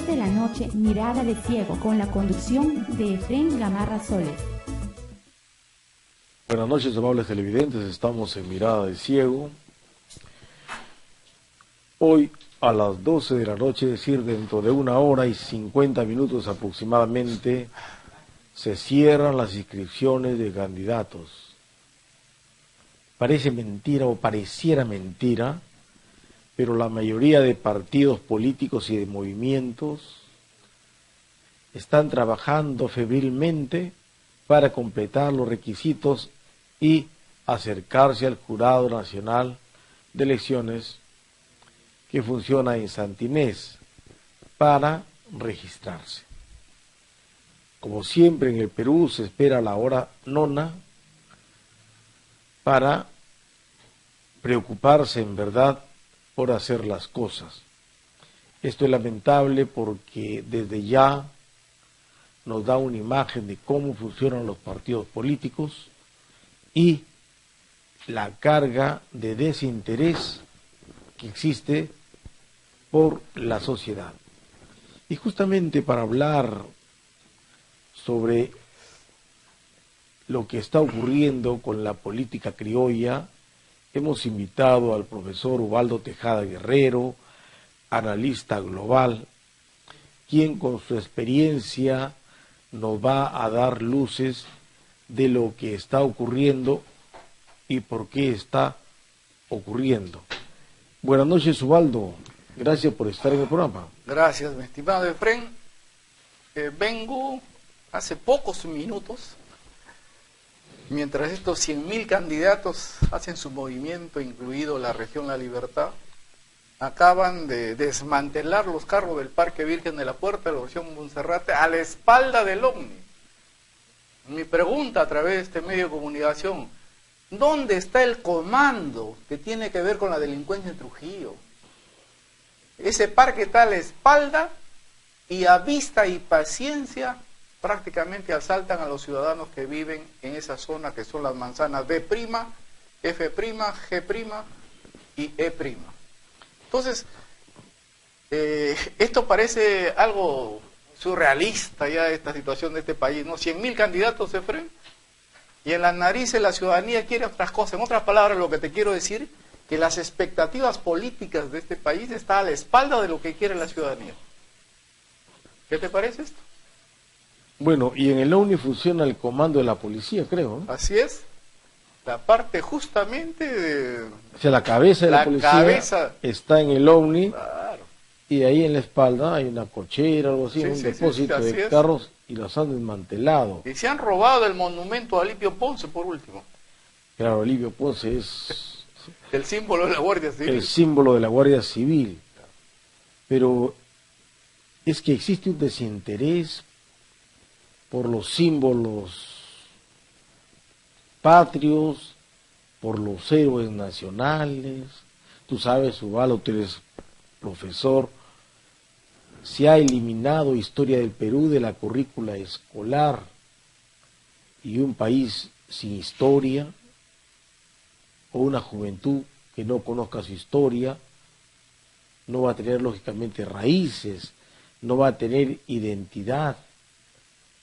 12 de la noche, Mirada de Ciego, con la conducción de Efrén Gamarra Soles. Buenas noches, amables televidentes, estamos en Mirada de Ciego. Hoy a las 12 de la noche, es decir, dentro de 1 hora y 50 minutos aproximadamente, se cierran las inscripciones de candidatos. Parece mentira o pareciera mentira, pero la mayoría de partidos políticos y de movimientos están trabajando febrilmente para completar los requisitos y acercarse al Jurado Nacional de Elecciones que funciona en Santa Inés para registrarse. Como siempre en el Perú se espera la hora nona para preocuparse en verdad por hacer las cosas. Esto es lamentable porque desde ya nos da una imagen de cómo funcionan los partidos políticos y la carga de desinterés que existe por la sociedad. Y justamente para hablar sobre lo que está ocurriendo con la política criolla, hemos invitado al profesor Ubaldo Tejada Guerrero, analista global, quien con su experiencia nos va a dar luces de lo que está ocurriendo y por qué está ocurriendo. Buenas noches, Ubaldo. Gracias por estar en el programa. Gracias, mi estimado Efrén. Vengo hace pocos minutos, mientras estos 100.000 candidatos hacen su movimiento, incluido la región La Libertad, acaban de desmantelar los carros del Parque Virgen de la Puerta de la región Monserrate a la espalda del Omni. Mi pregunta a través de este medio de comunicación: ¿dónde está el comando que tiene que ver con la delincuencia en Trujillo? Ese parque está a la espalda y a vista y paciencia prácticamente asaltan a los ciudadanos que viven en esa zona, que son las manzanas B', F', G' y E'. Entonces, esto parece algo surrealista ya, esta situación de este país, ¿no? 100.000 candidatos se frenan y en las narices la ciudadanía quiere otras cosas. En otras palabras, lo que te quiero decir, que las expectativas políticas de este país están a la espalda de lo que quiere la ciudadanía. ¿Qué te parece esto? Bueno, y en el OVNI funciona el comando de la policía, creo, ¿no? Así es. La parte justamente de... O sea, la cabeza de la policía está en el OVNI, claro, y ahí en la espalda hay una cochera, algo así, un depósito de carros, y los han desmantelado. Y se han robado el monumento a Alipio Ponce, por último. Claro, Alipio Ponce es... el símbolo de la Guardia Civil. El símbolo de la Guardia Civil. Pero es que existe un desinterés por los símbolos patrios, por los héroes nacionales. Tú sabes, Ubaldo, tú eres profesor, se ha eliminado historia del Perú de la currícula escolar, y un país sin historia o una juventud que no conozca su historia no va a tener lógicamente raíces, no va a tener identidad,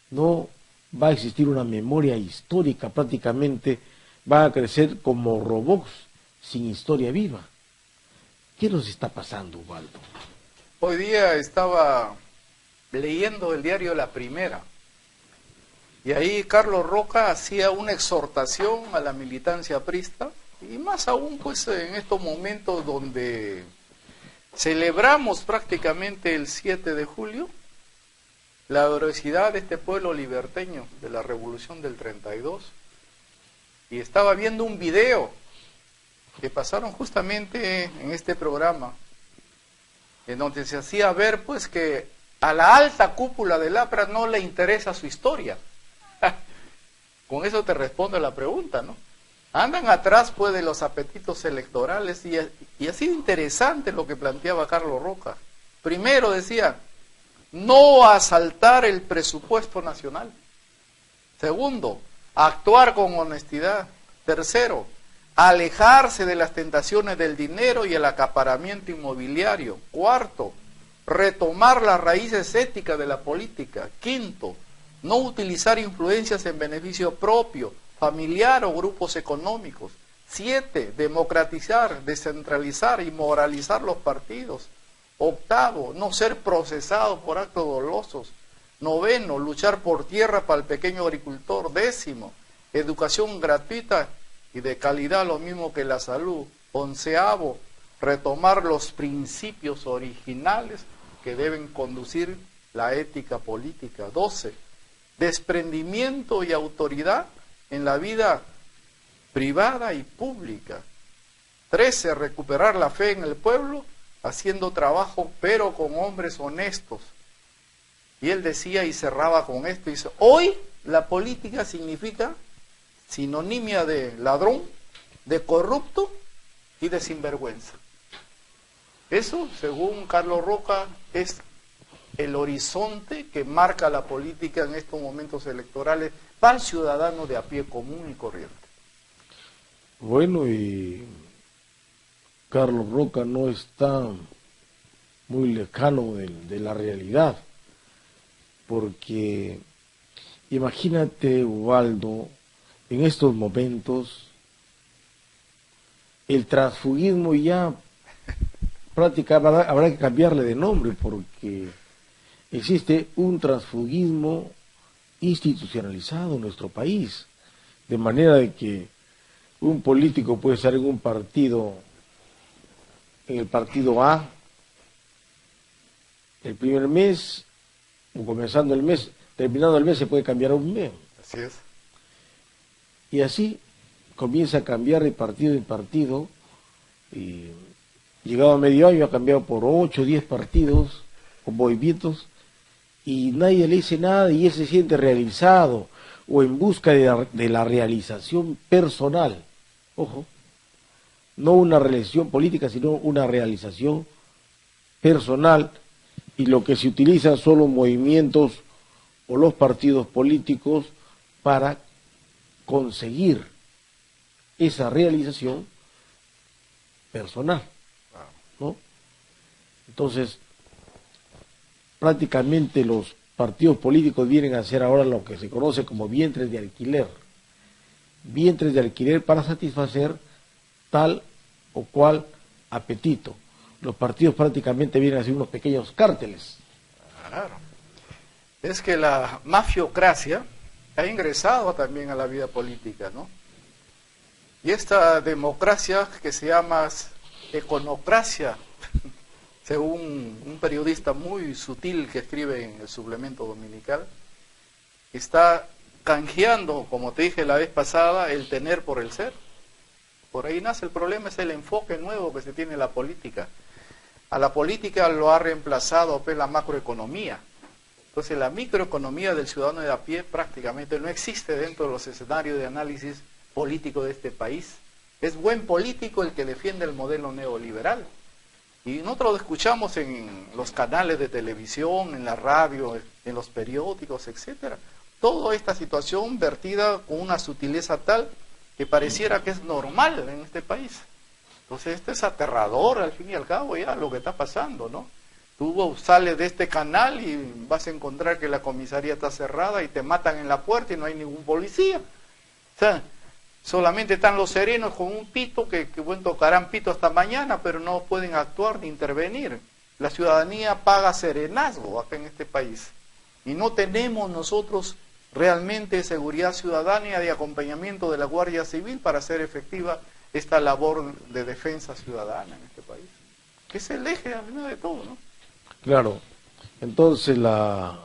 no va a existir una memoria histórica, prácticamente va a crecer como robots sin historia viva. ¿Qué nos está pasando, Ubaldo? Hoy día estaba leyendo el diario La Primera y ahí Carlos Roca hacía una exhortación a la militancia aprista, y más aún pues en estos momentos donde celebramos prácticamente el 7 de julio la heroicidad de este pueblo liberteño de la Revolución del 32, y estaba viendo un video que pasaron justamente en este programa, en donde se hacía ver pues que a la alta cúpula del APRA no le interesa su historia. Con eso te respondo la pregunta, ¿no? Andan atrás pues de los apetitos electorales, y ha sido interesante lo que planteaba Carlos Roca. Primero decía, no asaltar el presupuesto nacional. Segundo, actuar con honestidad. Tercero, alejarse de las tentaciones del dinero y el acaparamiento inmobiliario. Cuarto, retomar las raíces éticas de la política. Quinto, no utilizar influencias en beneficio propio, familiar o grupos económicos. 7, democratizar, descentralizar y moralizar los partidos. 8, no ser procesado por actos dolosos. 9, luchar por tierra para el pequeño agricultor. 10, educación gratuita y de calidad, lo mismo que la salud. 11, retomar los principios originales que deben conducir la ética política. 12, desprendimiento y autoridad en la vida privada y pública. 13, recuperar la fe en el pueblo, haciendo trabajo, pero con hombres honestos. Y él decía y cerraba con esto, dice, hoy la política significa sinonimia de ladrón, de corrupto y de sinvergüenza. Eso, según Carlos Roca, es el horizonte que marca la política en estos momentos electorales para el ciudadano de a pie común y corriente. Bueno, y Carlos Roca no está muy lejano de la realidad, porque imagínate, Ubaldo, en estos momentos el transfugismo ya prácticamente habrá que cambiarle de nombre, porque existe un transfugismo institucionalizado en nuestro país, de manera de que un político puede estar en un partido, en el partido A, el primer mes, o comenzando el mes, terminando el mes se puede cambiar a un mes. Así es. Y así comienza a cambiar de partido en partido, y llegado a medio año ha cambiado por 8 o 10 partidos o movimientos, y nadie le dice nada y él se siente realizado o en busca de la realización personal. Ojo, no una realización política, sino una realización personal, y lo que se utiliza son los movimientos o los partidos políticos para conseguir esa realización personal, ¿no? Entonces, prácticamente los partidos políticos vienen a ser ahora lo que se conoce como vientres de alquiler para satisfacer tal o cual apetito. Los partidos prácticamente vienen a ser unos pequeños cárteles. Claro. Es que la mafiocracia ha ingresado también a la vida política, ¿no? Y esta democracia que se llama econocracia, según un periodista muy sutil que escribe en el suplemento dominical, está canjeando, como te dije la vez pasada, el tener por el ser. Por ahí nace el problema, es el enfoque nuevo que se tiene en la política. A la política lo ha reemplazado pues, la macroeconomía. Entonces la microeconomía del ciudadano de a pie prácticamente no existe dentro de los escenarios de análisis político de este país. Es buen político el que defiende el modelo neoliberal. Y nosotros lo escuchamos en los canales de televisión, en la radio, en los periódicos, etcétera. Toda esta situación vertida con una sutileza tal que pareciera que es normal en este país. Entonces esto es aterrador al fin y al cabo ya lo que está pasando, ¿no? Tú sales de este canal y vas a encontrar que la comisaría está cerrada y te matan en la puerta y no hay ningún policía. O sea, solamente están los serenos con un pito que bueno, tocarán pito hasta mañana, pero no pueden actuar ni intervenir. La ciudadanía paga serenazgo acá en este país. Y no tenemos nosotros realmente seguridad ciudadana de acompañamiento de la Guardia Civil para hacer efectiva esta labor de defensa ciudadana en este país. Que es el eje al final de todo, ¿no? Claro, entonces la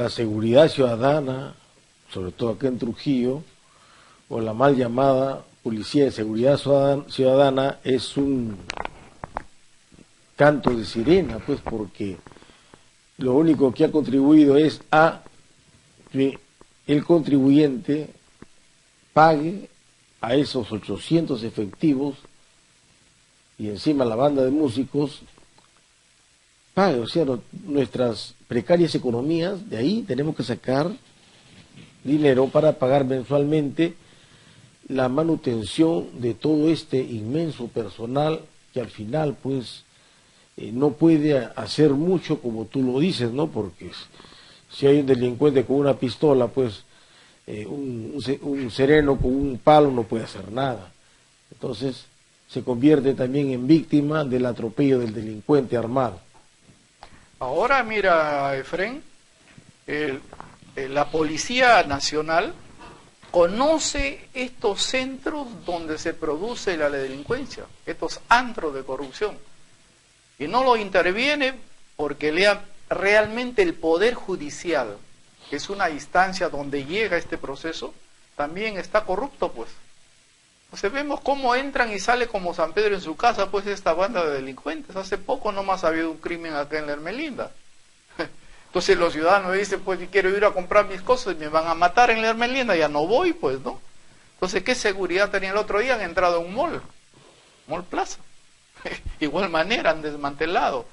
seguridad ciudadana, sobre todo acá en Trujillo, o la mal llamada Policía de Seguridad Ciudadana, es un canto de sirena, pues porque lo único que ha contribuido es a que el contribuyente pague a esos 800 efectivos y encima la banda de músicos pague, o sea, nuestras precarias economías, de ahí tenemos que sacar dinero para pagar mensualmente la manutención de todo este inmenso personal que al final pues no puede hacer mucho como tú lo dices, ¿no? Porque si hay un delincuente con una pistola, pues un sereno con un palo no puede hacer nada. Entonces se convierte también en víctima del atropello del delincuente armado. Ahora mira, Efren, la Policía Nacional conoce estos centros donde se produce la delincuencia, estos antros de corrupción, y no lo interviene porque realmente el Poder Judicial, que es una instancia donde llega este proceso, también está corrupto, pues. Entonces vemos cómo entran y sale como San Pedro en su casa, pues, esta banda de delincuentes. Hace poco nomás ha habido un crimen acá en la Hermelinda. Entonces los ciudadanos dicen, pues, si quiero ir a comprar mis cosas y me van a matar en la Hermelinda, ya no voy, pues, ¿no? Entonces, ¿qué seguridad tenían? El otro día han entrado a un Mall Plaza. Igual manera han desmantelado.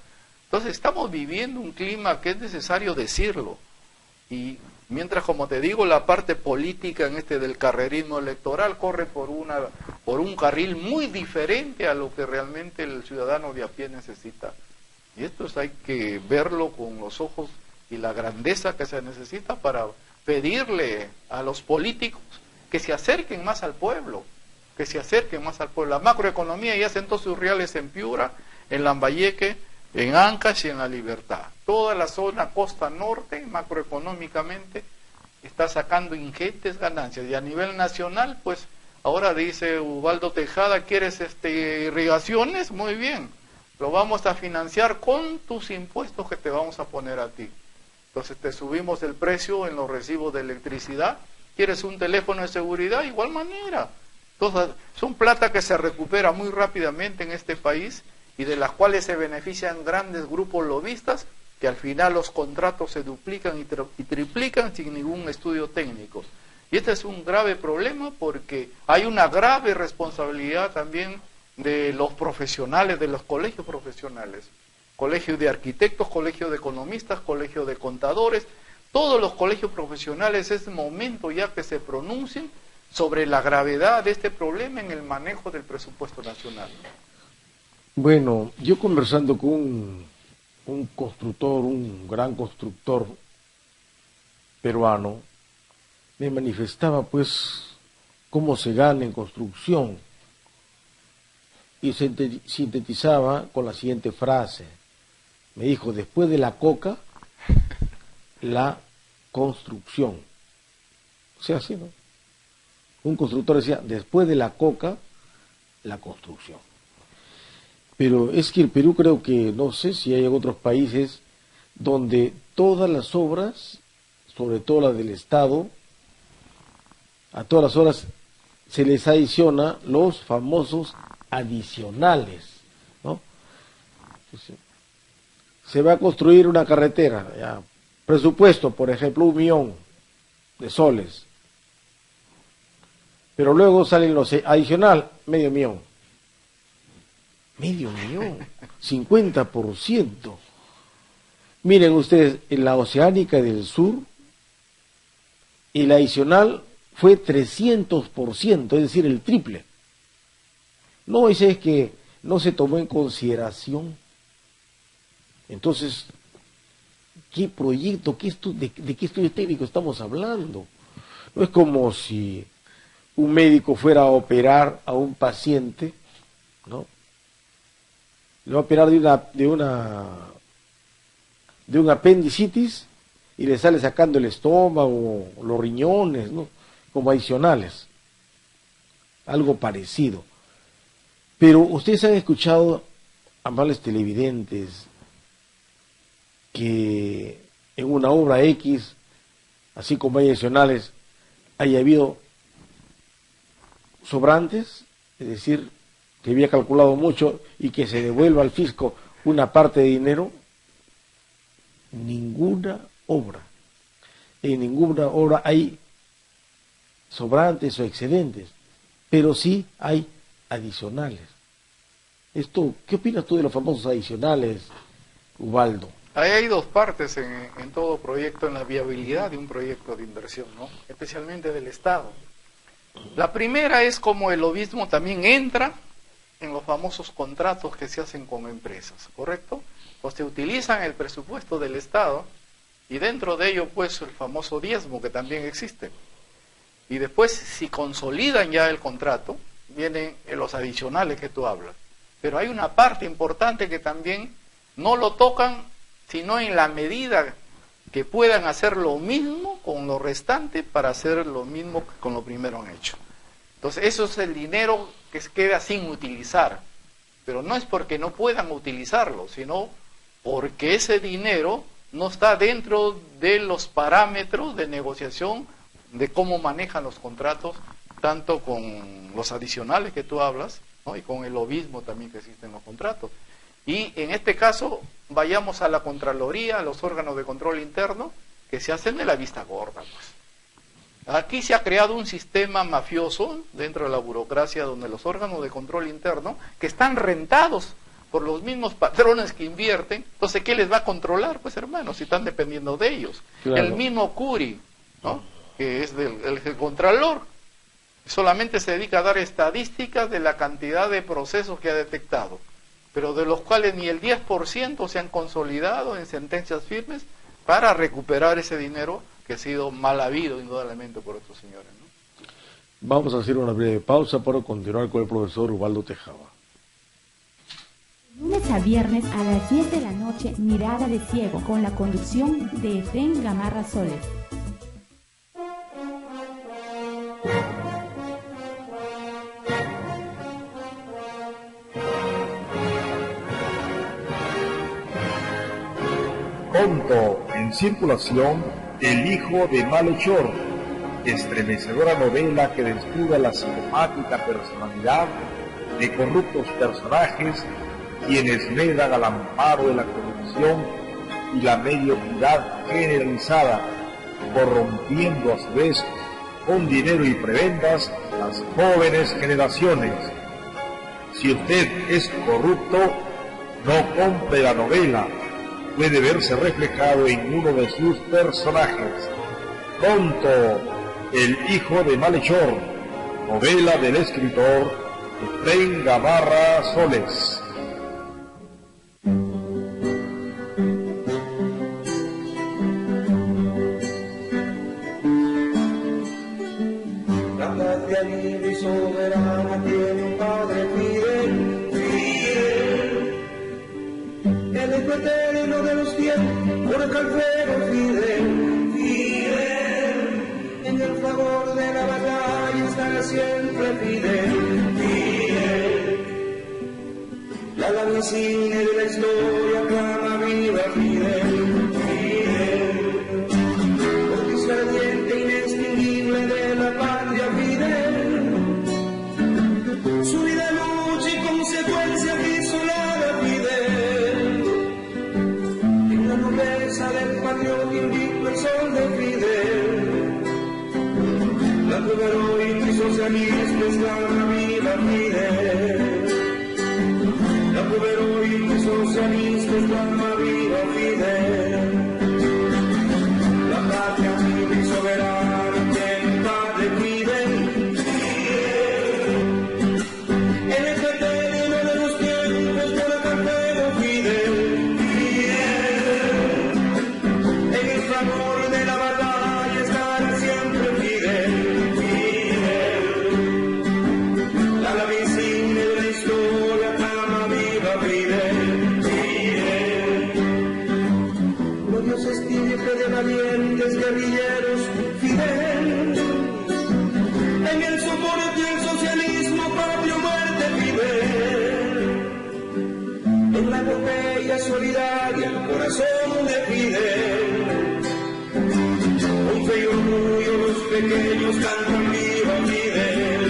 Entonces estamos viviendo un clima que es necesario decirlo. Y mientras, como te digo, la parte política en del carrerismo electoral corre por un carril muy diferente a lo que realmente el ciudadano de a pie necesita. Y esto hay que verlo con los ojos y la grandeza que se necesita para pedirle a los políticos que se acerquen más al pueblo, que se acerquen más al pueblo. La macroeconomía ya sentó sus reales en Piura, en Lambayeque, en Ancash y en La Libertad. Toda la zona costa norte, macroeconómicamente, está sacando ingentes ganancias. Y a nivel nacional, pues, ahora dice Ubaldo Tejada, ¿quieres irrigaciones? Muy bien, lo vamos a financiar con tus impuestos que te vamos a poner a ti. Entonces te subimos el precio en los recibos de electricidad. ¿Quieres un teléfono de seguridad? Igual manera. Entonces, son plata que se recupera muy rápidamente en este país y de las cuales se benefician grandes grupos lobistas que al final los contratos se duplican y triplican sin ningún estudio técnico. Y este es un grave problema porque hay una grave responsabilidad también de los profesionales, de los colegios profesionales. Colegio de arquitectos, colegio de economistas, colegio de contadores. Todos los colegios profesionales es momento ya que se pronuncien sobre la gravedad de este problema en el manejo del presupuesto nacional. Bueno, yo conversando con un constructor, un gran constructor peruano, me manifestaba pues cómo se gana en construcción y sintetizaba con la siguiente frase. Me dijo, después de la coca, la construcción. O sea, así, ¿no? Un constructor decía, después de la coca, la construcción. Pero es que el Perú creo que, no sé si hay otros países donde todas las obras, sobre todo las del Estado, a todas las obras se les adiciona los famosos adicionales, ¿no? Entonces, se va a construir una carretera, ya, presupuesto, por ejemplo, 1 millón de soles, pero luego salen los adicional, medio millón, 50%. Miren ustedes, en la Oceánica del Sur, el adicional fue 300%, es decir, el triple. No, es que no se tomó en consideración. Entonces, ¿qué proyecto, de qué estudio técnico estamos hablando? No es como si un médico fuera a operar a un paciente, ¿no? Le va a operar de un apendicitis y le sale sacando el estómago, los riñones, ¿no? Como adicionales. Algo parecido. Pero ustedes han escuchado, amables televidentes, que en una obra X, así como hay adicionales, haya habido sobrantes, es decir, que había calculado mucho y que se devuelva al fisco una parte de dinero. Ninguna obra, en ninguna obra hay sobrantes o excedentes, pero sí hay adicionales. Esto, ¿qué opinas tú de los famosos adicionales, Ubaldo? Ahí hay dos partes en todo proyecto, en la viabilidad de un proyecto de inversión, ¿no? Especialmente del Estado. La primera es como el lobismo también entra en los famosos contratos que se hacen con empresas, ¿correcto? Pues se utilizan el presupuesto del Estado y dentro de ello pues el famoso diezmo que también existe. Y después si consolidan ya el contrato, vienen los adicionales que tú hablas. Pero hay una parte importante que también no lo tocan, sino en la medida que puedan hacer lo mismo con lo restante para hacer lo mismo que con lo primero han hecho. Entonces eso es el dinero que se queda sin utilizar, pero no es porque no puedan utilizarlo, sino porque ese dinero no está dentro de los parámetros de negociación de cómo manejan los contratos, tanto con los adicionales que tú hablas, ¿no? Y con el lobismo también que existe en los contratos. Y en este caso, vayamos a la Contraloría, a los órganos de control interno, que se hacen de la vista gorda, pues. Aquí se ha creado un sistema mafioso dentro de la burocracia donde los órganos de control interno, que están rentados por los mismos patrones que invierten, entonces ¿qué les va a controlar? Pues hermanos, si están dependiendo de ellos. Claro. El mismo Curi, ¿no? Que es el Contralor, solamente se dedica a dar estadísticas de la cantidad de procesos que ha detectado, pero de los cuales ni el 10% se han consolidado en sentencias firmes para recuperar ese dinero que ha sido mal habido indudablemente por estos señores, ¿no? Vamos a hacer una breve pausa para continuar con el profesor Ubaldo Tejada. Lunes a viernes a las 10 de la noche, Mirada de Ciego, con la conducción de Efrén Gamarra Soles. Pronto en circulación El hijo de malhechor, estremecedora novela que desnuda la psicopática personalidad de corruptos personajes quienes medan al amparo de la corrupción y la mediocridad generalizada, corrompiendo a su vez con dinero y prebendas las jóvenes generaciones. Si usted es corrupto, no compre la novela. Puede verse reflejado en uno de sus personajes. Pronto, El hijo de malhechor, novela del escritor Efrén Gamarra Soles. La patria libre y soberana tiene un padre Fidel, el hijo eterno de los tiempos, por el calfero Fidel, en el favor de la batalla estará siempre Fidel, la insigne de la historia clama viva Fidel, porque es ardiente inextinguible de la patria Fidel, su vida, lucha y consecuencia isolada Fidel, en la nobleza del patriota invicto el sol de Fidel, la prueba heroica y socialista exclama viva Fidel, la prueba heroica y socialista exclama viva Fidel, la patria libre y soberana tiene un padre Fidel, el eterno de los tiempos por el cartero Fidel, en el fragor de la batalla estará siempre Fidel, la insigne de la historia clama viva Fidel, glorioso estirpe de valientes guerrilleros Fidel, en el soporte del socialismo patria muerte Fidel, en la epopeya solidaria el corazón de Fidel, con fe y orgullo los pequeños cantan viva Fidel,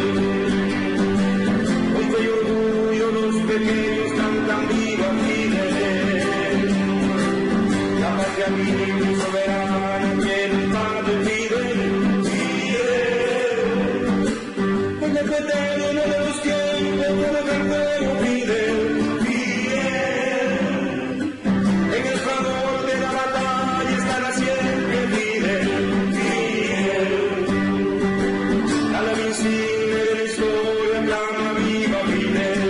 con fe y orgullo los pequeños cantan viva Fidel, la patria libre y soberana tiene un padre Fidel, el eterno de los tiempos por el cartero Fidel, en el fragor de la batalla estará siempre Fidel, la insigne de la historia clama viva Fidel,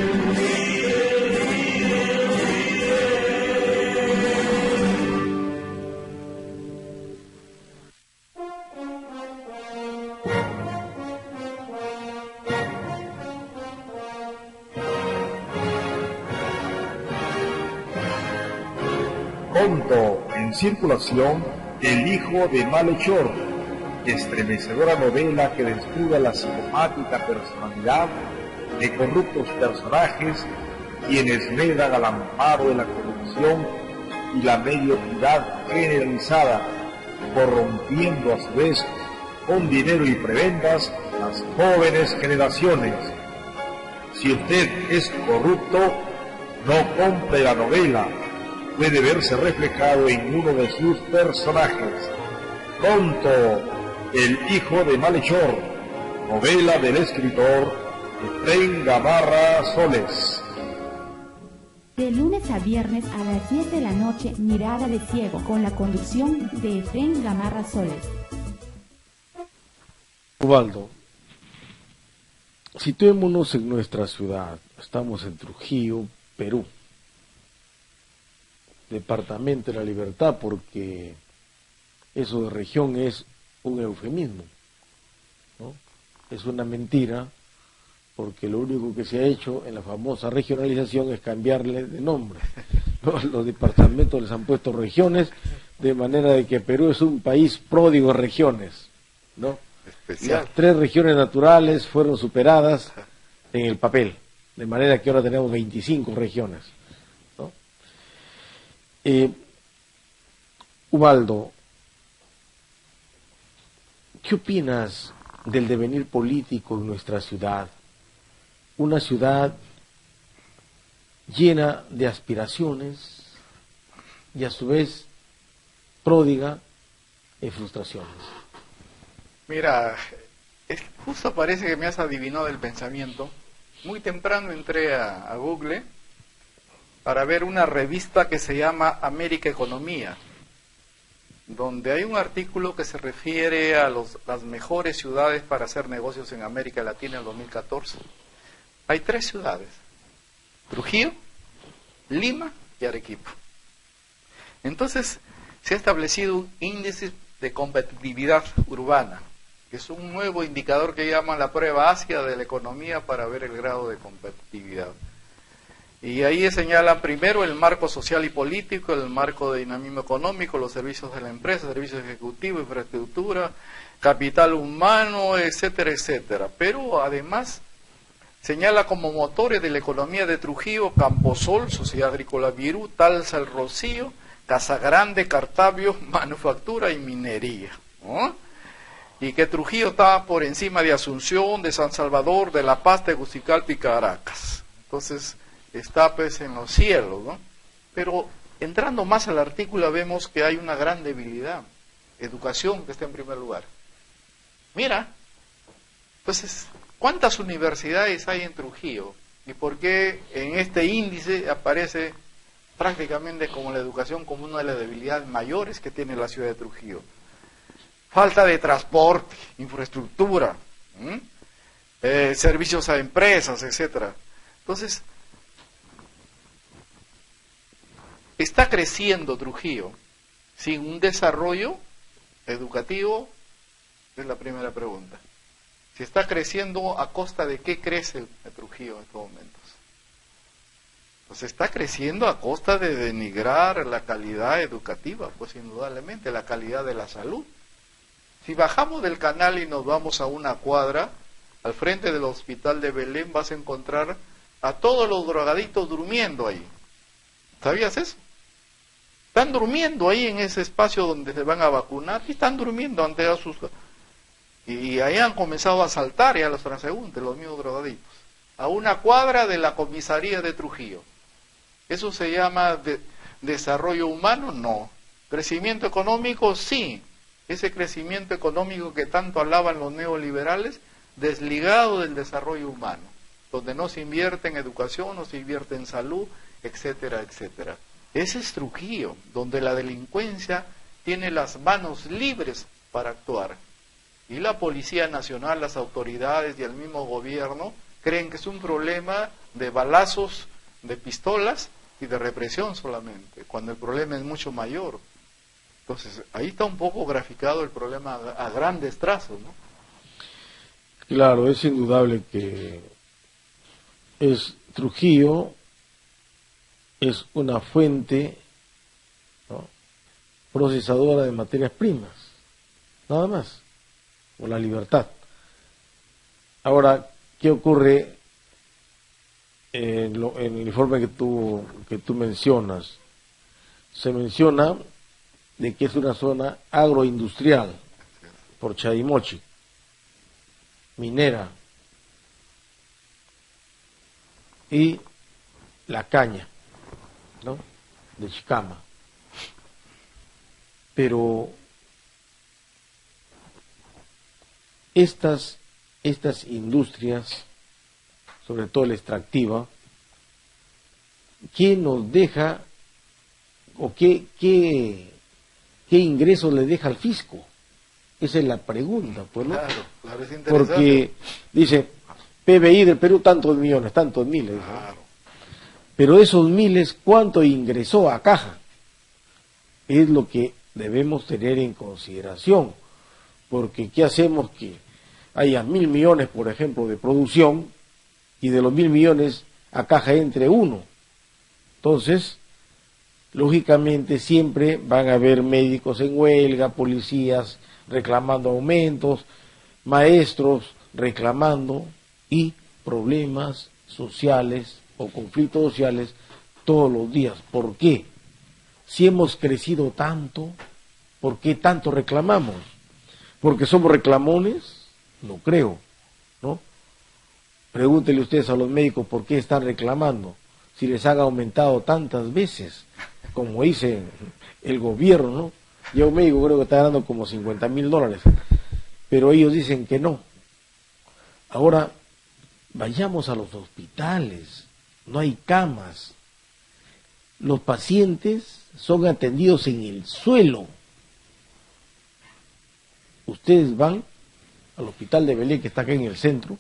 Pronto en circulación El hijo de malhechor, estremecedora novela que desnuda la psicopática personalidad de corruptos personajes quienes medan al amparo de la corrupción y la mediocridad generalizada, corrompiendo a su vez con dinero y prebendas las jóvenes generaciones. Si usted es corrupto, no compre la novela, puede verse reflejado en uno de sus personajes. Pronto, El hijo de malhechor, novela del escritor Efraín Gamarra Soles. De lunes a viernes a las 10 de la noche, Mirada de Ciego, con la conducción de Efraín Gamarra Soles. Ubaldo, situémonos en nuestra ciudad. Estamos en Trujillo, Perú, departamento de la Libertad, porque eso de región es un eufemismo, ¿no? Es una mentira, porque lo único que se ha hecho en la famosa regionalización es cambiarle de nombre, ¿no? Los departamentos les han puesto regiones, de manera de que Perú es un país pródigo de regiones, ¿no? Especial. Las 3 regiones naturales fueron superadas en el papel, de manera que ahora tenemos 25 regiones, ¿no? Ubaldo, ¿qué opinas del devenir político en nuestra ciudad? Una ciudad llena de aspiraciones y a su vez pródiga en frustraciones. Mira, justo parece que me has adivinado el pensamiento. Muy temprano entré a Google para ver una revista que se llama América Economía, donde hay un artículo que se refiere a las mejores ciudades para hacer negocios en América Latina en 2014. Hay 3 ciudades: Trujillo, Lima y Arequipa. Entonces, se ha establecido un índice de competitividad urbana, que es un nuevo indicador que llaman la prueba ácida de la economía para ver el grado de competitividad. Y ahí señalan primero el marco social y político, el marco de dinamismo económico, los servicios de la empresa, servicios ejecutivos, infraestructura, capital humano, etcétera, etcétera. Pero además señala como motores de la economía de Trujillo, Camposol, Sociedad Agrícola Virú, Talsa, El Rocío, Casagrande, Cartavio, manufactura y minería, ¿no? Y que Trujillo está por encima de Asunción, de San Salvador, de La Paz, Tegucigalpa y Caracas. Entonces, está pues en los cielos, ¿no? Pero entrando más al artículo vemos que hay una gran debilidad. Educación, que está en primer lugar. Mira, entonces, ¿cuántas universidades hay en Trujillo? ¿Y por qué en este índice aparece prácticamente como la educación como una de las debilidades mayores que tiene la ciudad de Trujillo? Falta de transporte, infraestructura, servicios a empresas, etcétera. Entonces, está creciendo Trujillo sin un desarrollo educativo, es la primera pregunta. Si está creciendo, ¿a costa de qué crece el Trujillo en estos momentos? Pues está creciendo a costa de denigrar la calidad educativa, pues indudablemente, la calidad de la salud. Si bajamos del canal y nos vamos a una cuadra, al frente del hospital de Belén vas a encontrar a todos los drogaditos durmiendo ahí. ¿Sabías eso? Están durmiendo ahí en ese espacio donde se van a vacunar y están durmiendo ante a sus... Y ahí han comenzado a asaltar ya los transeúntes, los mismos drogaditos. A una cuadra de la comisaría de Trujillo. ¿Eso se llama desarrollo humano? No. ¿Crecimiento económico? Sí. Ese crecimiento económico que tanto alaban los neoliberales, desligado del desarrollo humano, donde no se invierte en educación, no se invierte en salud, etcétera, etcétera. Ese es Trujillo, donde la delincuencia tiene las manos libres para actuar. Y la Policía Nacional, las autoridades y el mismo gobierno creen que es un problema de balazos, de pistolas y de represión solamente, cuando el problema es mucho mayor. Entonces, ahí está un poco graficado el problema a grandes trazos, ¿no? Claro, es indudable que Trujillo es una fuente, ¿no?, procesadora de materias primas, nada más, por la libertad. Ahora, ¿qué ocurre en el informe que tú mencionas? Se menciona de que es una zona agroindustrial por Chayimochi, minera y la caña, ¿no?, de Chicama. Pero estas industrias, sobre todo la extractiva, ¿qué nos deja o qué ingresos le deja al fisco? Esa es la pregunta, pues, ¿no? Claro, es interesante. Porque dice, PBI del Perú tantos millones, tantos miles, ¿no? Claro. Pero esos miles, ¿cuánto ingresó a caja? Es lo que debemos tener en consideración, porque ¿qué hacemos que haya 1.000 millones, por ejemplo, de producción, y de los 1.000 millones a caja entre 1? Entonces, lógicamente siempre van a haber médicos en huelga, policías reclamando aumentos, maestros reclamando, y problemas sociales o conflictos sociales todos los días. ¿Por qué? Si hemos crecido tanto, ¿por qué tanto reclamamos? ¿Porque somos reclamones? No creo, ¿no? Pregúntenle ustedes a los médicos por qué están reclamando, si les han aumentado tantas veces, como dice el gobierno, ¿no? Yo un médico creo que está ganando como $50,000, pero ellos dicen que no. Ahora, vayamos a los hospitales, no hay camas, los pacientes son atendidos en el suelo. Ustedes van al hospital de Belén, que está acá en el centro,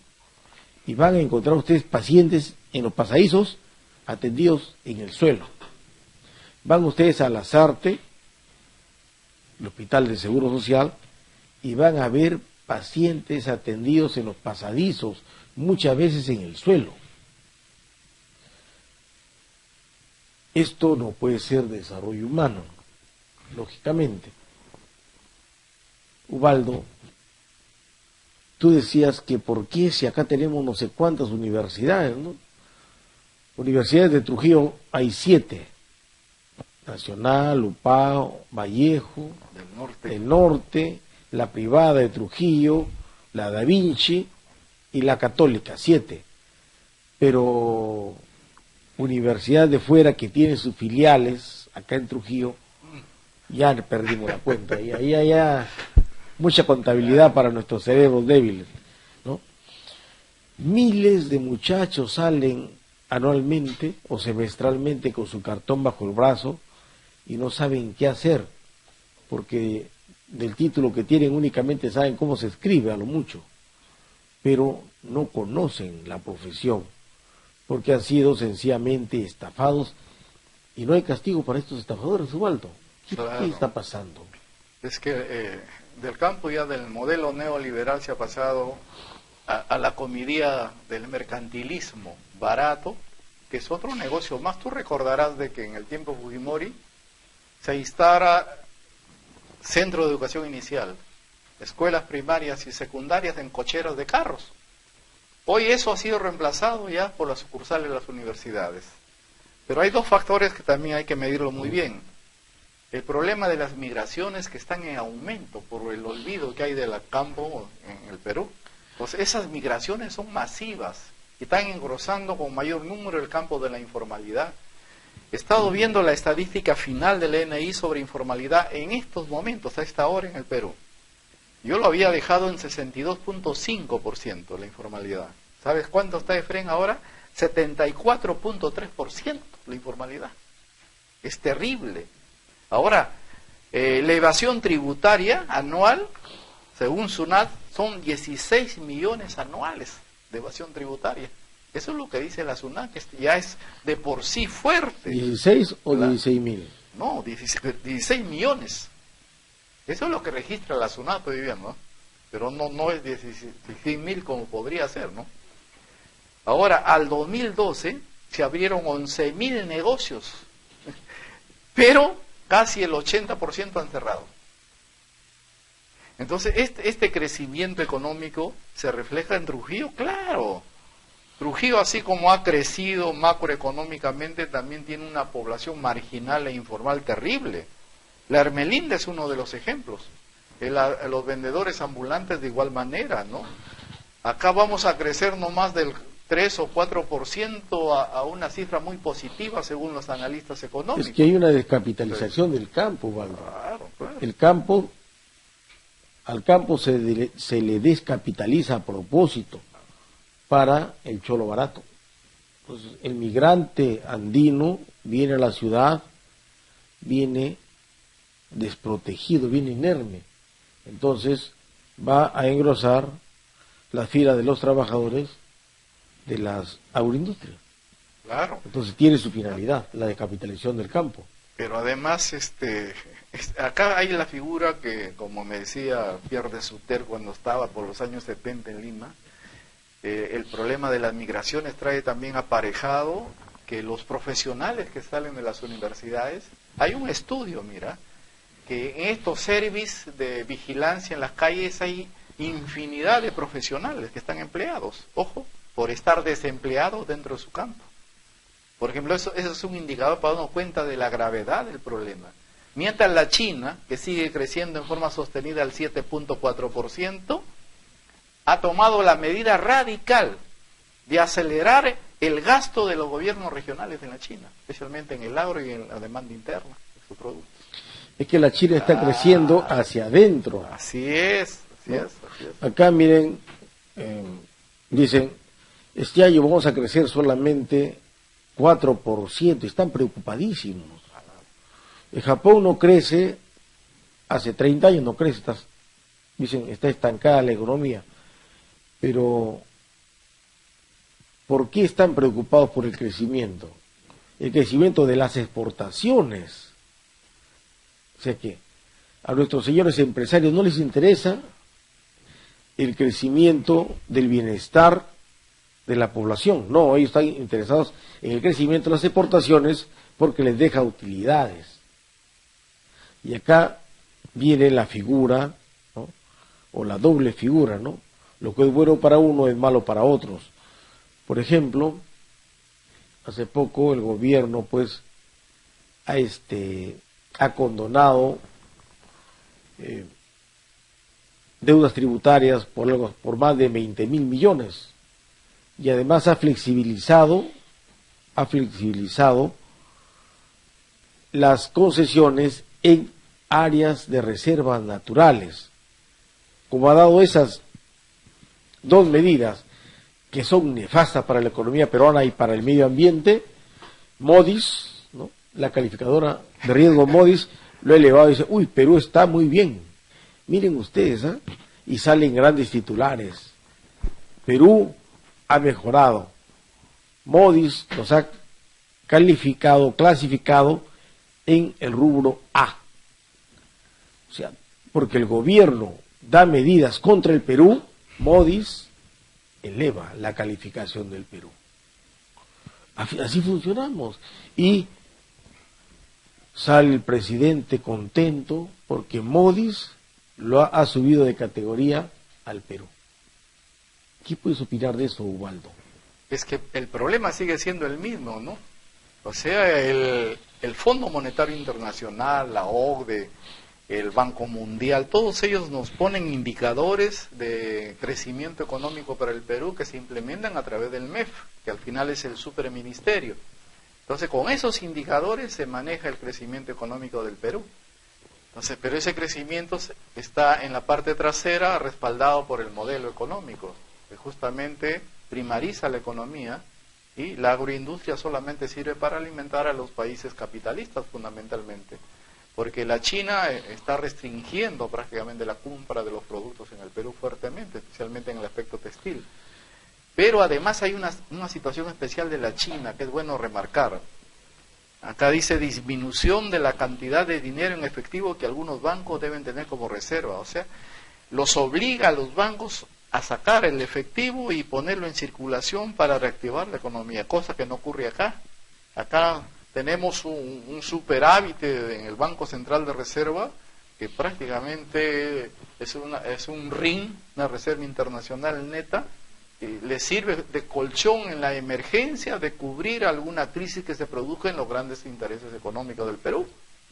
y van a encontrar ustedes pacientes en los pasadizos atendidos en el suelo. Van ustedes a Lazarte, el hospital de Seguro Social, y van a ver pacientes atendidos en los pasadizos, muchas veces en el suelo. Esto no puede ser desarrollo humano, lógicamente. Ubaldo, tú decías que por qué si acá tenemos no sé cuántas universidades, ¿no? Universidades de Trujillo hay 7. Nacional, Upao, Vallejo, del norte, la privada de Trujillo, la Da Vinci y la católica, 7. Pero universidades de fuera que tienen sus filiales acá en Trujillo, ya perdimos la cuenta, ya mucha contabilidad para nuestros cerebros débiles, ¿no? Miles de muchachos salen anualmente o semestralmente con su cartón bajo el brazo y no saben qué hacer, porque del título que tienen únicamente saben cómo se escribe a lo mucho, pero no conocen la profesión, porque han sido sencillamente estafados, y no hay castigo para estos estafadores, Ubaldo. Claro. ¿Qué está pasando? Es que del campo ya del modelo neoliberal se ha pasado a la comedia del mercantilismo barato, que es otro negocio más. Tú recordarás de que en el tiempo Fujimori se instala centro de educación inicial, escuelas primarias y secundarias en cocheras de carros. Hoy eso ha sido reemplazado ya por las sucursales de las universidades. Pero hay dos factores que también hay que medirlo muy bien. El problema de las migraciones que están en aumento por el olvido que hay del campo en el Perú. Pues esas migraciones son masivas y están engrosando con mayor número el campo de la informalidad. He estado viendo la estadística final del ENI sobre informalidad en estos momentos, a esta hora en el Perú. Yo lo había dejado en 62.5% la informalidad. ¿Sabes cuánto está, Efren, ahora? 74.3% la informalidad. Es terrible. Ahora, la evasión tributaria anual, según SUNAT, son 16 millones anuales de evasión tributaria. Eso es lo que dice la SUNAT, que ya es de por sí fuerte. ¿16 o 16.000? No, 16 millones. Eso es lo que registra la SUNAT hoy día, ¿no? Pero no es 16.000 como podría ser, ¿no? Ahora, al 2012 se abrieron 11.000 negocios, pero casi el 80% han cerrado. Entonces, este crecimiento económico se refleja en Trujillo, claro. Trujillo, así como ha crecido macroeconómicamente, también tiene una población marginal e informal terrible. La Hermelinda es uno de los ejemplos. Los vendedores ambulantes de igual manera, ¿no? Acá vamos a crecer no más del 3 o 4% a una cifra muy positiva según los analistas económicos. Es que hay una descapitalización del campo, Waldo. Claro, claro. El campo, al campo se le descapitaliza a propósito para el cholo barato. Entonces, el migrante andino viene a la ciudad, viene desprotegido, viene inerme. Entonces va a engrosar la fila de los trabajadores de las agroindustrias. Claro. Entonces tiene su finalidad, la descapitalización del campo. Pero además, acá hay la figura que, como me decía Pierre de Sutter cuando estaba por los años 70 en Lima, el problema de las migraciones trae también aparejado que los profesionales que salen de las universidades, hay un estudio, mira, que en estos servicios de vigilancia en las calles hay infinidad de profesionales que están empleados, ojo, por estar desempleados dentro de su campo. Por ejemplo, eso es un indicador para darnos cuenta de la gravedad del problema. Mientras la China, que sigue creciendo en forma sostenida al 7.4%, ha tomado la medida radical de acelerar el gasto de los gobiernos regionales en la China, especialmente en el agro y en la demanda interna de sus productos. Es que la China está creciendo hacia adentro. Así es, así es. Acá miren, dicen, este año vamos a crecer solamente 4%, están preocupadísimos. En Japón no crece, hace 30 años no crece, dicen, está estancada la economía. Pero, ¿por qué están preocupados por el crecimiento? El crecimiento de las exportaciones. O sea que a nuestros señores empresarios no les interesa el crecimiento del bienestar de la población. No, ellos están interesados en el crecimiento de las exportaciones porque les deja utilidades. Y acá viene la figura, ¿no? O la doble figura, ¿no? Lo que es bueno para uno es malo para otros. Por ejemplo, hace poco el gobierno pues ha condonado deudas tributarias por más de 20.000 millones y además ha flexibilizado las concesiones en áreas de reservas naturales. Como ha dado esas dos medidas que son nefastas para la economía peruana y para el medio ambiente, Moody's, ¿no? La calificadora de riesgo Moody's lo ha elevado y dice, uy, Perú está muy bien. Miren ustedes, ¿eh? Y salen grandes titulares. Perú ha mejorado. Moody's nos ha clasificado en el rubro A. O sea, porque el gobierno da medidas contra el Perú, Moody's eleva la calificación del Perú. Así funcionamos. Y sale el presidente contento porque Moody's lo ha subido de categoría al Perú. ¿Qué puedes opinar de eso, Ubaldo? Es que el problema sigue siendo el mismo, ¿no? O sea, el Fondo Monetario Internacional, la OCDE, el Banco Mundial, todos ellos nos ponen indicadores de crecimiento económico para el Perú que se implementan a través del MEF, que al final es el superministerio. Entonces, con esos indicadores se maneja el crecimiento económico del Perú. Entonces, pero ese crecimiento está en la parte trasera respaldado por el modelo económico, que justamente primariza la economía y la agroindustria solamente sirve para alimentar a los países capitalistas fundamentalmente, porque la China está restringiendo prácticamente la compra de los productos en el Perú fuertemente, especialmente en el aspecto textil. Pero además hay una situación especial de la China que es bueno remarcar. Acá dice disminución de la cantidad de dinero en efectivo que algunos bancos deben tener como reserva. O sea, los obliga a los bancos a sacar el efectivo y ponerlo en circulación para reactivar la economía, cosa que no ocurre acá. Acá tenemos un superávit en el Banco Central de Reserva que prácticamente es un ring, una reserva internacional neta, que le sirve de colchón en la emergencia de cubrir alguna crisis que se produzca en los grandes intereses económicos del Perú,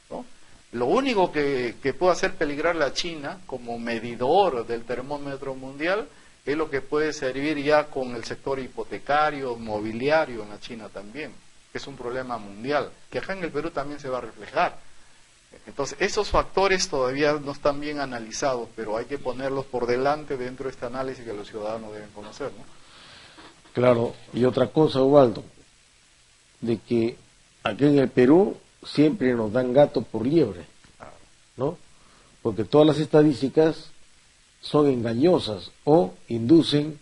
¿no? Lo único que puede hacer peligrar a China como medidor del termómetro mundial es lo que puede servir ya con el sector hipotecario, mobiliario en la China también, que es un problema mundial, que acá en el Perú también se va a reflejar. Entonces, esos factores todavía no están bien analizados, pero hay que ponerlos por delante dentro de este análisis que los ciudadanos deben conocer, ¿no? Claro, y otra cosa, Ubaldo, de que aquí en el Perú siempre nos dan gato por liebre, ¿no? Porque todas las estadísticas son engañosas o inducen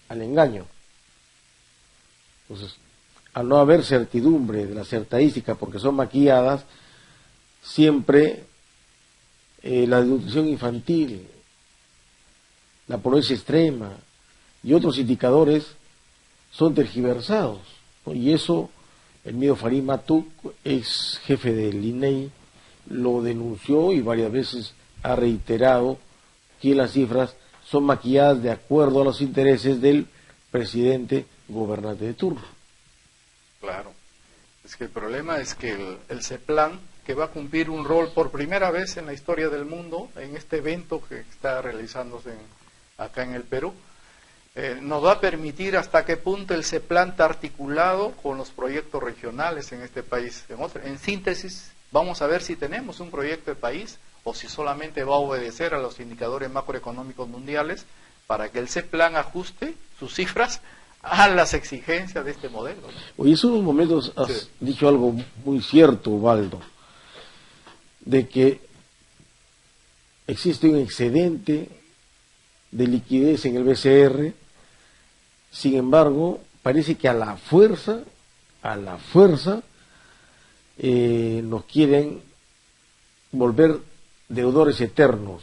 al engaño. Entonces, al no haber certidumbre de las estadísticas porque son maquilladas, siempre la desnutrición infantil, la pobreza extrema y otros indicadores son tergiversados, ¿no? Y eso el mío Farid Matuk, ex jefe del INEI, lo denunció y varias veces ha reiterado que las cifras son maquilladas de acuerdo a los intereses del presidente gobernante de turno. Claro, es que el problema es que el CEPLAN, que va a cumplir un rol por primera vez en la historia del mundo, en este evento que está realizándose acá en el Perú, nos va a permitir hasta qué punto el CEPLAN está articulado con los proyectos regionales en este país. En síntesis, vamos a ver si tenemos un proyecto de país o si solamente va a obedecer a los indicadores macroeconómicos mundiales para que el CEPLAN ajuste sus cifras a las exigencias de este modelo, ¿no? Oye, hace unos momentos has dicho algo muy cierto, Ubaldo, de que existe un excedente de liquidez en el BCR. Sin embargo, parece que a la fuerza, nos quieren volver deudores eternos.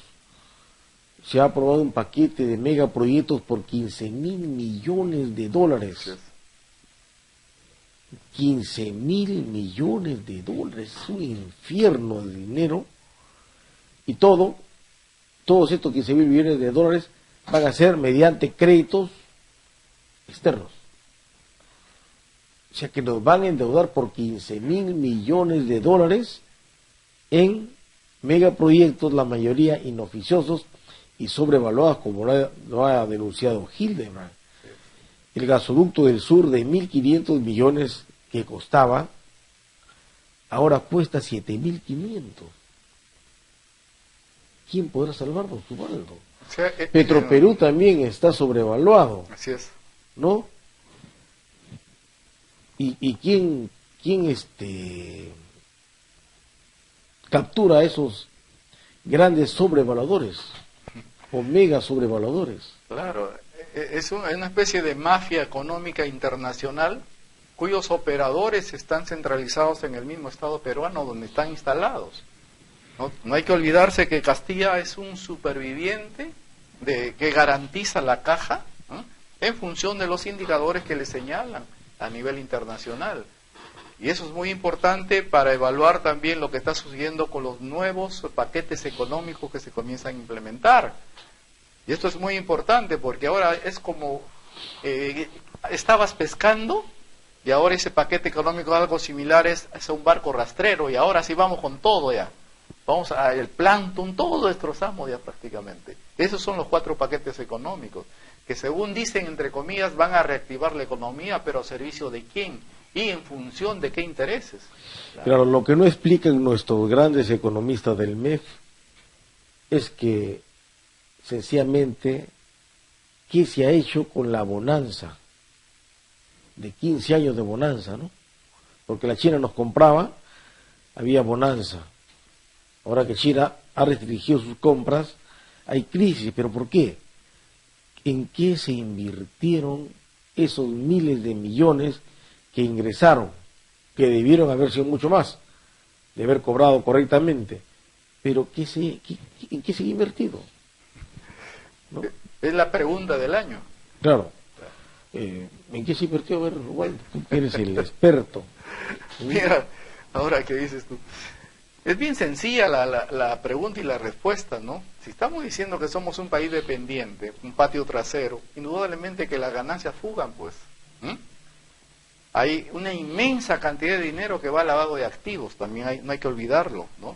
Se ha aprobado un paquete de megaproyectos por 15.000 millones de dólares. 15.000 millones de dólares, es un infierno de dinero. Y todos estos 15.000 millones de dólares van a ser mediante créditos externos. O sea que nos van a endeudar por 15.000 millones de dólares en megaproyectos, la mayoría inoficiosos y sobrevaluados, como lo ha denunciado Hildebrand. El gasoducto del sur de 1.500 millones que costaba, ahora cuesta 7.500. ¿Quién podrá salvarnos, Ubaldo? O sea, Petroperú también está sobrevaluado. Así es. ¿No? ¿Y quién captura a esos grandes sobrevaluadores o mega sobrevaluadores? Claro, es una especie de mafia económica internacional cuyos operadores están centralizados en el mismo Estado peruano donde están instalados. No hay que olvidarse que Castilla es un superviviente que garantiza la caja, ¿no?, en función de los indicadores que le señalan a nivel internacional. Y eso es muy importante para evaluar también lo que está sucediendo con los nuevos paquetes económicos que se comienzan a implementar. Y esto es muy importante porque ahora es como estabas pescando y ahora ese paquete económico algo similar es un barco rastrero y ahora sí vamos con todo ya. Vamos a el plancton, todo destrozamos ya prácticamente. Esos son los 4 paquetes económicos que según dicen, entre comillas, van a reactivar la economía, pero ¿a servicio de quién? ¿Y en función de qué intereses? Claro, lo que no explican nuestros grandes economistas del MEF es que, sencillamente, ¿qué se ha hecho con la bonanza? De 15 años de bonanza, ¿no? Porque la China nos compraba, había bonanza. Ahora que China ha restringido sus compras, hay crisis. ¿Pero por qué? ¿En qué se invirtieron esos miles de millones que ingresaron? Que debieron haber sido mucho más, de haber cobrado correctamente. Pero ¿en qué se ha invertido? ¿No? Es la pregunta del año. Claro. ¿En qué se invirtió? A ver, Waldo, tú eres el experto. Mira, Ahora, ¿qué dices tú? Es bien sencilla la pregunta y la respuesta, ¿no? Si estamos diciendo que somos un país dependiente, un patio trasero, indudablemente que las ganancias fugan, pues. Hay una inmensa cantidad de dinero que va al lavado de activos, también no hay que olvidarlo, ¿no?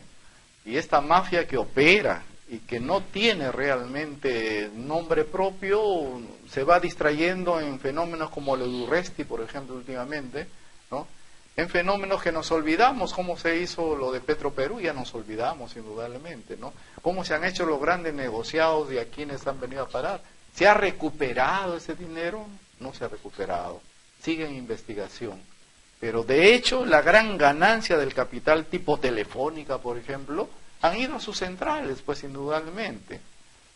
Y esta mafia que opera y que no tiene realmente nombre propio, se va distrayendo en fenómenos como el Udurresti, por ejemplo, últimamente, ¿no? En fenómenos que nos olvidamos, cómo se hizo lo de Petroperú, ya nos olvidamos indudablemente, ¿no? Cómo se han hecho los grandes negociados y a quienes han venido a parar. ¿Se ha recuperado ese dinero? No se ha recuperado. Sigue en investigación. Pero de hecho, la gran ganancia del capital tipo Telefónica, por ejemplo, han ido a sus centrales, pues indudablemente.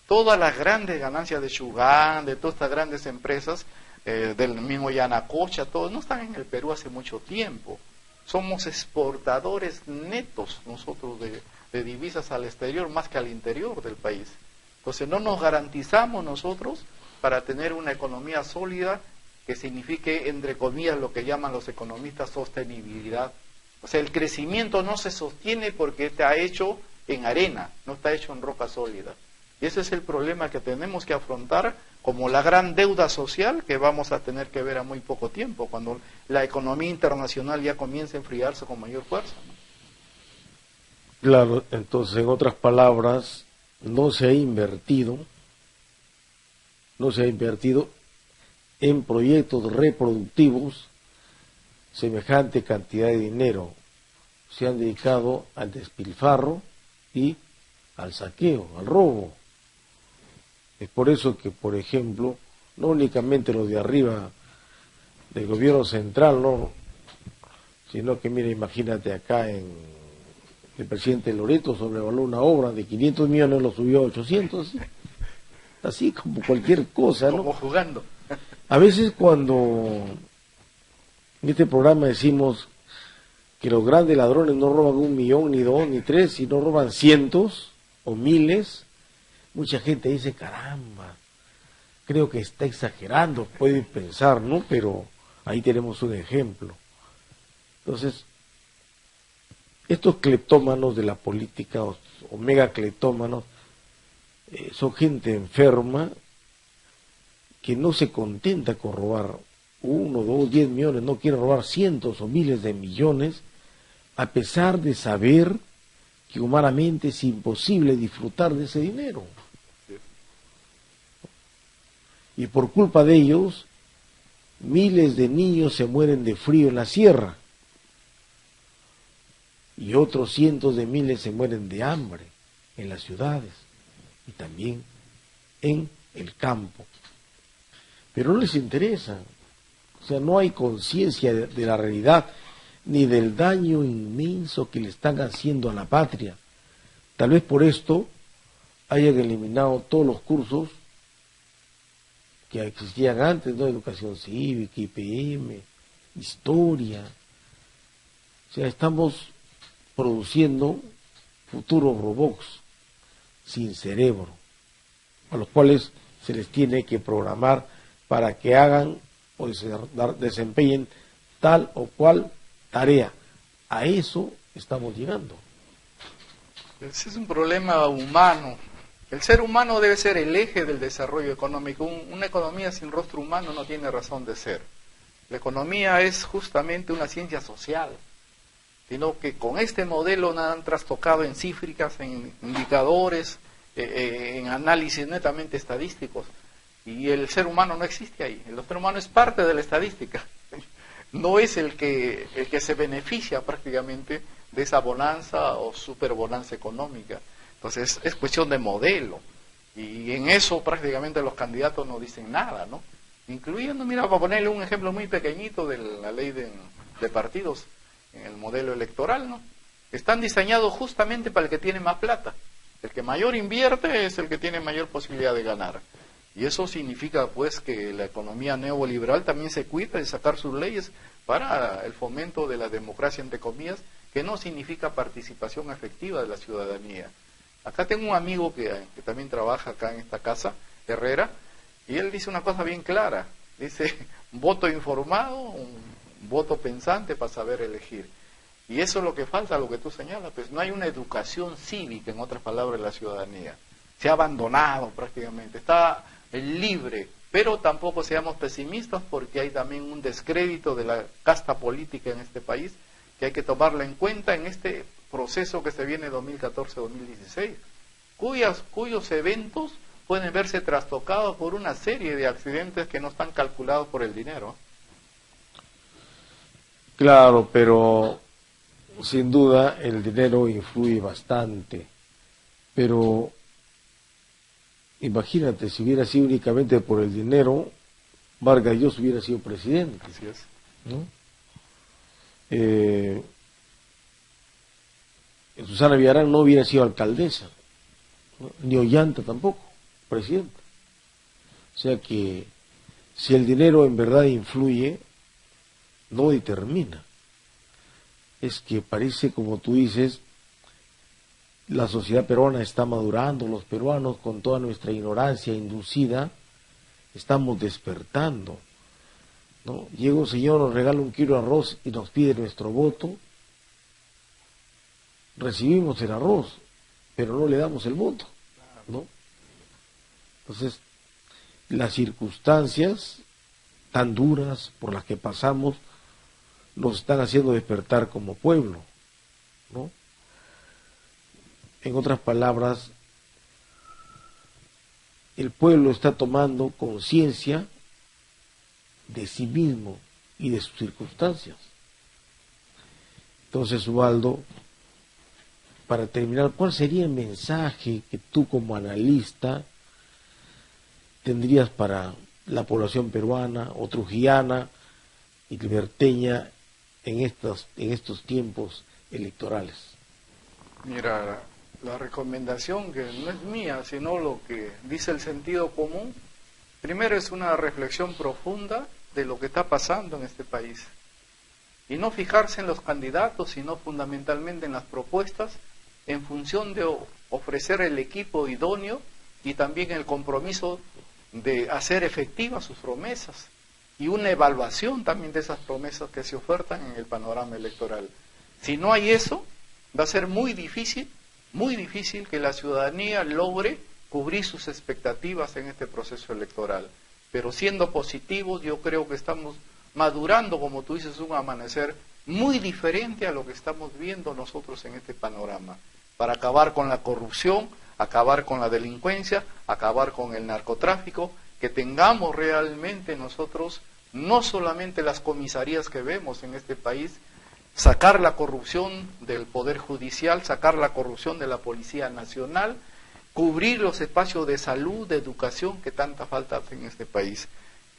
Todas las grandes ganancias de Shugán, de todas estas grandes empresas, del mismo Yanacocha, todos no están en el Perú hace mucho tiempo. Somos exportadores netos nosotros de divisas al exterior más que al interior del país. Entonces no nos garantizamos nosotros para tener una economía sólida que signifique, entre comillas, lo que llaman los economistas sostenibilidad. O sea, el crecimiento no se sostiene porque está hecho en arena, no está hecho en roca sólida. Y ese es el problema que tenemos que afrontar como la gran deuda social que vamos a tener que ver a muy poco tiempo, cuando la economía internacional ya comience a enfriarse con mayor fuerza, ¿no? Claro, entonces, en otras palabras, no se ha invertido en proyectos reproductivos semejante cantidad de dinero. Se han dedicado al despilfarro y al saqueo, al robo. Es por eso que, por ejemplo, no únicamente los de arriba del gobierno central, no, sino que, mira, imagínate acá el presidente Loreto sobrevaloró una obra de 500 millones, lo subió a 800, así como cualquier cosa, ¿no? Como jugando. A veces cuando en este programa decimos que los grandes ladrones no roban 1 millón, ni 2, ni 3, sino roban cientos o miles, mucha gente dice, caramba, creo que está exagerando, puede pensar, ¿no? Pero ahí tenemos un ejemplo. Entonces, estos cleptómanos de la política, o mega cleptómanos, son gente enferma que no se contenta con robar 1, 2, 10 millones, no quiere robar cientos o miles de millones, a pesar de saber que humanamente es imposible disfrutar de ese dinero. Y por culpa de ellos, miles de niños se mueren de frío en la sierra. Y otros cientos de miles se mueren de hambre en las ciudades y también en el campo. Pero no les interesa. O sea, no hay conciencia de la realidad ni del daño inmenso que le están haciendo a la patria. Tal vez por esto hayan eliminado todos los cursos que existían antes, ¿no? Educación cívica, IPM, historia. O sea, estamos produciendo futuros robots sin cerebro, a los cuales se les tiene que programar para que hagan o desempeñen tal o cual tarea. A eso estamos llegando. Ese es un problema humano. El ser humano debe ser el eje del desarrollo económico. Una economía sin rostro humano no tiene razón de ser. La economía es justamente una ciencia social, sino que con este modelo nada han trastocado en cifras, en indicadores, en análisis netamente estadísticos. Y el ser humano no existe ahí. El ser humano es parte de la estadística. No es el que se beneficia prácticamente de esa bonanza o superbonanza económica. Entonces es cuestión de modelo. Y en eso prácticamente los candidatos no dicen nada, ¿no? Incluyendo, mira, para ponerle un ejemplo muy pequeñito de la ley de partidos en el modelo electoral, ¿no? Están diseñados justamente para el que tiene más plata. El que mayor invierte es el que tiene mayor posibilidad de ganar. Y eso significa, pues, que la economía neoliberal también se cuida de sacar sus leyes para el fomento de la democracia, entre comillas, que no significa participación efectiva de la ciudadanía. Acá tengo un amigo que también trabaja acá en esta casa, Herrera, y él dice una cosa bien clara. Dice, voto informado, un voto pensante para saber elegir. Y eso es lo que falta, lo que tú señalas, pues no hay una educación cívica, en otras palabras, de la ciudadanía. Se ha abandonado prácticamente, está libre, pero tampoco seamos pesimistas porque hay también un descrédito de la casta política en este país que hay que tomarla en cuenta en este proceso que se viene 2014-2016, cuyos eventos pueden verse trastocados por una serie de accidentes que no están calculados por el dinero. Claro, pero sin duda el dinero influye bastante, pero imagínate, si hubiera sido únicamente por el dinero, Vargas Llosa hubiera sido presidente. Así es. ¿No? Susana Villarán no hubiera sido alcaldesa, ¿no? Ni Ollanta tampoco, presidenta. O sea que si el dinero en verdad influye, no determina. Es que parece, como tú dices, la sociedad peruana está madurando, los peruanos con toda nuestra ignorancia inducida, estamos despertando, ¿no? Llega un señor, nos regala 1 kilo de arroz y nos pide nuestro voto, recibimos el arroz, pero no le damos el voto, ¿no? Entonces, las circunstancias tan duras por las que pasamos nos están haciendo despertar como pueblo, ¿no? En otras palabras, el pueblo está tomando conciencia de sí mismo y de sus circunstancias. Entonces, Ubaldo, para terminar, ¿cuál sería el mensaje que tú como analista tendrías para la población peruana o trujillana y liberteña en estos tiempos electorales? Mira, la recomendación que no es mía, sino lo que dice el sentido común, primero es una reflexión profunda de lo que está pasando en este país. Y no fijarse en los candidatos, sino fundamentalmente en las propuestas, en función de ofrecer el equipo idóneo y también el compromiso de hacer efectivas sus promesas y una evaluación también de esas promesas que se ofertan en el panorama electoral. Si no hay eso, va a ser muy difícil que la ciudadanía logre cubrir sus expectativas en este proceso electoral. Pero siendo positivos, yo creo que estamos madurando, como tú dices, un amanecer muy diferente a lo que estamos viendo nosotros en este panorama, para acabar con la corrupción, acabar con la delincuencia, acabar con el narcotráfico, que tengamos realmente nosotros no solamente las comisarías que vemos en este país, sacar la corrupción del Poder Judicial, sacar la corrupción de la Policía Nacional, cubrir los espacios de salud, de educación que tanta falta hacen en este país.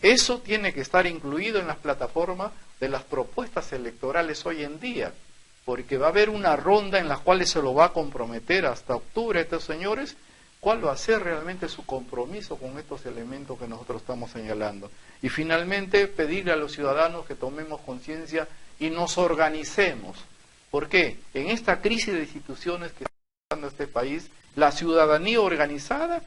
Eso tiene que estar incluido en las plataformas de las propuestas electorales hoy en día, porque va a haber una ronda en la cual se lo va a comprometer hasta octubre a estos señores, cuál va a ser realmente su compromiso con estos elementos que nosotros estamos señalando. Y finalmente pedirle a los ciudadanos que tomemos conciencia y nos organicemos. ¿Por qué? En esta crisis de instituciones que está pasando este país, la ciudadanía organizada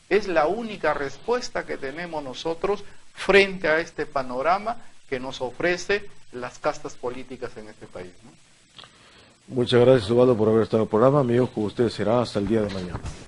es la única respuesta que tenemos nosotros frente a este panorama que nos ofrece las castas políticas en este país, ¿no? Muchas gracias, Ubaldo, por haber estado en el programa. Amigos, con ustedes será hasta el día de mañana.